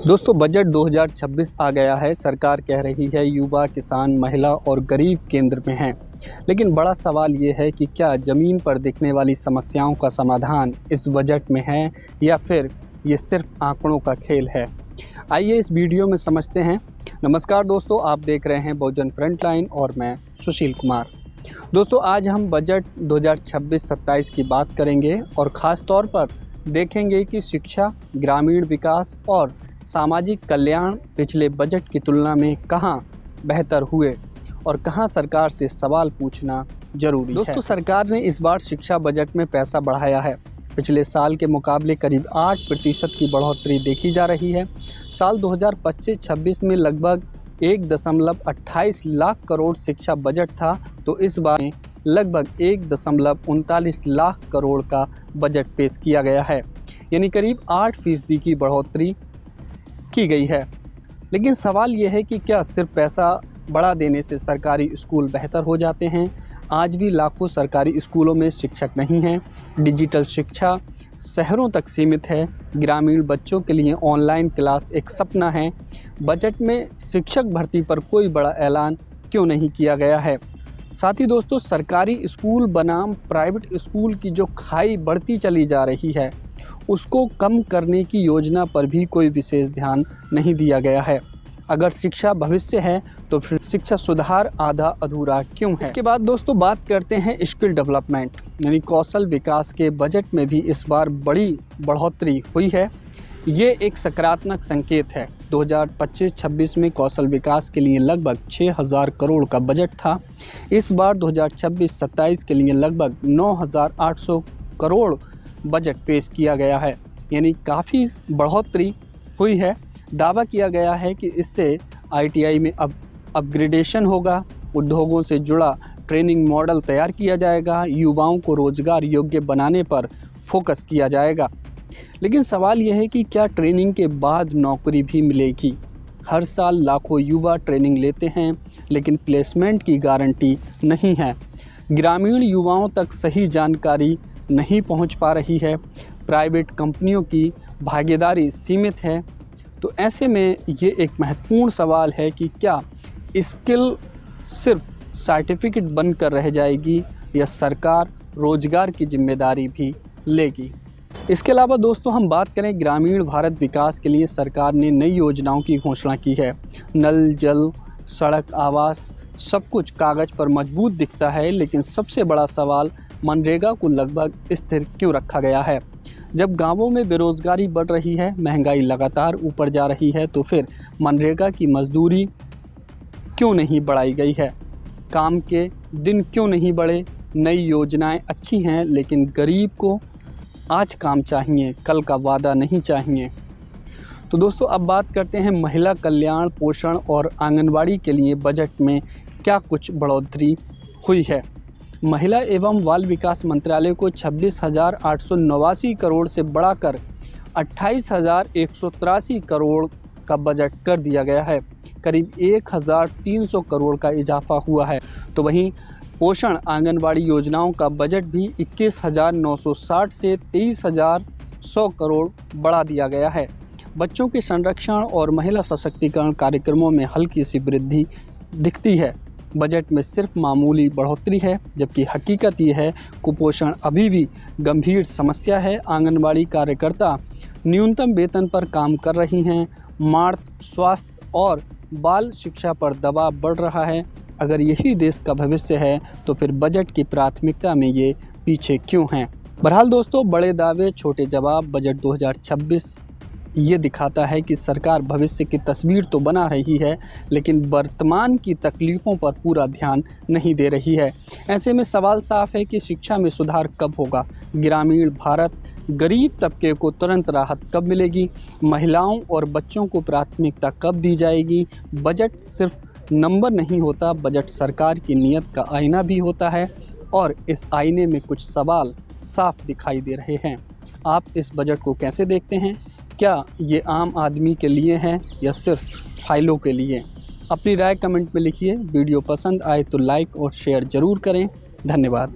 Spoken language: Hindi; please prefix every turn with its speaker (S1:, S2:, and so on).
S1: दोस्तों बजट 2026 आ गया है। सरकार कह रही है युवा, किसान, महिला और गरीब केंद्र में हैं। लेकिन बड़ा सवाल ये है कि क्या ज़मीन पर दिखने वाली समस्याओं का समाधान इस बजट में है या फिर ये सिर्फ आंकड़ों का खेल है। आइए इस वीडियो में समझते हैं। नमस्कार दोस्तों, आप देख रहे हैं बहुजन फ्रंटलाइन और मैं सुशील कुमार। दोस्तों आज हम बजट 2026-27 की बात करेंगे और ख़ास तौर पर देखेंगे कि शिक्षा, ग्रामीण विकास और सामाजिक कल्याण पिछले बजट की तुलना में कहां बेहतर हुए और कहां सरकार से सवाल पूछना जरूरी है। दोस्तों सरकार ने इस बार शिक्षा बजट में पैसा बढ़ाया है। पिछले साल के मुकाबले करीब 8% की बढ़ोतरी देखी जा रही है। साल 2025-26 में लगभग 1.28 लाख करोड़ शिक्षा बजट था, तो इस बार में लगभग 1.39 लाख करोड़ का बजट पेश किया गया है, यानी करीब 8% की बढ़ोतरी की गई है। लेकिन सवाल यह है कि क्या सिर्फ पैसा बढ़ा देने से सरकारी स्कूल बेहतर हो जाते हैं। आज भी लाखों सरकारी स्कूलों में शिक्षक नहीं हैं। डिजिटल शिक्षा शहरों तक सीमित है। ग्रामीण बच्चों के लिए ऑनलाइन क्लास एक सपना है। बजट में शिक्षक भर्ती पर कोई बड़ा ऐलान क्यों नहीं किया गया है। साथ ही दोस्तों सरकारी स्कूल बनाम प्राइवेट स्कूल की जो खाई बढ़ती चली जा रही है, उसको कम करने की योजना पर भी कोई विशेष ध्यान नहीं दिया गया है। अगर शिक्षा भविष्य है तो फिर शिक्षा सुधार आधा अधूरा क्यों है। इसके बाद दोस्तों बात करते हैं स्किल डेवलपमेंट यानी कौशल विकास के बजट में भी इस बार बड़ी बढ़ोतरी हुई है। ये एक सकारात्मक संकेत है। 2025-26 में कौशल विकास के लिए लगभग 6000 करोड़ का बजट था। इस बार 2026-27 के लिए लगभग 9800 करोड़ बजट पेश किया गया है, यानी काफ़ी बढ़ोतरी हुई है। दावा किया गया है कि इससे ITI में अपग्रेडेशन होगा, उद्योगों से जुड़ा ट्रेनिंग मॉडल तैयार किया जाएगा, युवाओं को रोजगार योग्य बनाने पर फोकस किया जाएगा। लेकिन सवाल यह है कि क्या ट्रेनिंग के बाद नौकरी भी मिलेगी। हर साल लाखों युवा ट्रेनिंग लेते हैं, लेकिन प्लेसमेंट की गारंटी नहीं है। ग्रामीण युवाओं तक सही जानकारी नहीं पहुंच पा रही है। प्राइवेट कंपनियों की भागीदारी सीमित है। तो ऐसे में ये एक महत्वपूर्ण सवाल है कि क्या स्किल सिर्फ सर्टिफिकेट बनकर रह जाएगी या सरकार रोजगार की जिम्मेदारी भी लेगी। इसके अलावा दोस्तों हम बात करें ग्रामीण भारत विकास के लिए सरकार ने नई योजनाओं की घोषणा की है। नल, जल, सड़क, आवास सब कुछ कागज़ पर मजबूत दिखता है, लेकिन सबसे बड़ा सवाल मनरेगा को लगभग स्थिर क्यों रखा गया है। जब गांवों में बेरोजगारी बढ़ रही है, महंगाई लगातार ऊपर जा रही है, तो फिर मनरेगा की मजदूरी क्यों नहीं बढ़ाई गई है। काम के दिन क्यों नहीं बढ़े। नई योजनाएं अच्छी हैं, लेकिन गरीब को आज काम चाहिए, कल का वादा नहीं चाहिए। तो दोस्तों अब बात करते हैं महिला कल्याण, पोषण और आंगनवाड़ी के लिए बजट में क्या कुछ बढ़ोतरी हुई है। महिला एवं बाल विकास मंत्रालय को 26,889 करोड़ से बढ़ाकर 28,183 करोड़ का बजट कर दिया गया है। करीब 1,300 करोड़ का इजाफा हुआ है। तो वहीं पोषण आंगनवाड़ी योजनाओं का बजट भी 21,960 से 23,100 करोड़ बढ़ा दिया गया है। बच्चों के संरक्षण और महिला सशक्तिकरण कार्यक्रमों में हल्की सी वृद्धि दिखती है। बजट में सिर्फ मामूली बढ़ोतरी है, जबकि हकीकत ये है कुपोषण अभी भी गंभीर समस्या है। आंगनबाड़ी कार्यकर्ता न्यूनतम वेतन पर काम कर रही हैं। मातृ स्वास्थ्य और बाल शिक्षा पर दबाव बढ़ रहा है। अगर यही देश का भविष्य है तो फिर बजट की प्राथमिकता में ये पीछे क्यों हैं। बहरहाल दोस्तों बड़े दावे छोटे जवाब। बजट 2026 ये दिखाता है कि सरकार भविष्य की तस्वीर तो बना रही है, लेकिन वर्तमान की तकलीफ़ों पर पूरा ध्यान नहीं दे रही है। ऐसे में सवाल साफ है कि शिक्षा में सुधार कब होगा। ग्रामीण भारत गरीब तबके को तुरंत राहत कब मिलेगी। महिलाओं और बच्चों को प्राथमिकता कब दी जाएगी। बजट सिर्फ नंबर नहीं होता, बजट सरकार की नीयत का आईना भी होता है और इस आईने में कुछ सवाल साफ दिखाई दे रहे हैं। आप इस बजट को कैसे देखते हैं। क्या ये आम आदमी के लिए है या सिर्फ फाइलों के लिए। अपनी राय कमेंट में लिखिए। वीडियो पसंद आए तो लाइक और शेयर ज़रूर करें। धन्यवाद।